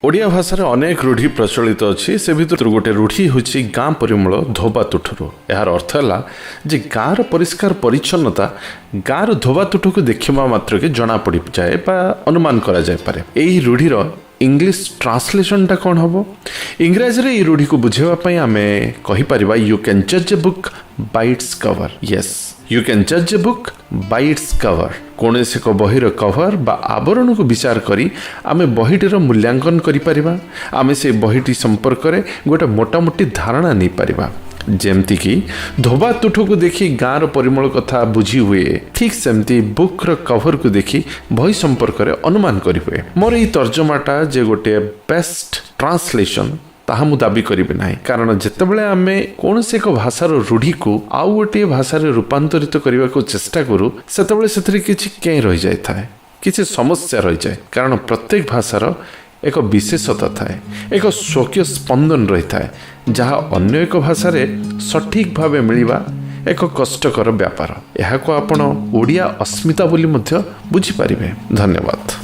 ओडिया भाषा अनेक रूढ़ी प्रचलित अच्छी से भर गोटे रूढ़ी हूँ गाँ परिमल धोबा तुठरू यार अर्थ है जे गाँर परिष्कार परिच्छन्नता गाँर धोबा तुठू को देखा मात्र के जना पड़ जाए अनुमान करा जाए पारे। यही रूढ़ीर इंग्लिश ट्रांसलेशनटा कौन हम इंग्राजी रे रूढ़ी को बुझेवाई आम कहीपर यू कैन जज a book by its cover. Yes you can जज a book by its cover. कौन एक बहीर कवर बा आवरण को विचार करी आमे बहीटीर मूल्यांकन करिपरिबा। आमे से बहीटी संपर्क में गोटे मोटामोटी धारणा नहीं पारिबा। जेमती कि धोबा तुठू को देखी गाँर परिमल कथा बुझी हुए ठीक सेमती बुक्र कवर को देखी बही संपर्क में अनुमान करी हुए। मोर यही तर्जमाटा जे गोटे बेस्ट ट्रांसलेशन ताहा मु दाबी करिबे नाही, कारण जेतेबेले आमे कोनसे एक भाषार रूढ़ी को आउ गोटे भाषार रूपांतरित करने को चेष्टा करूँ सेतेबेले सेथरे किछि कें रहि जाय थाए, किछि समस्या रहि जाय। कारण प्रत्येक भाषार एक विशेषता थाए, एक स्वकीय स्पंदन रही थाए, जहाँ अन्य एक भाषा सठिक भावे मिलिबा एक कष्टकर व्यापार। यहाको आपण ओडिया अस्मिता बोली मध्य बुझी पारिबे। धन्यवाद।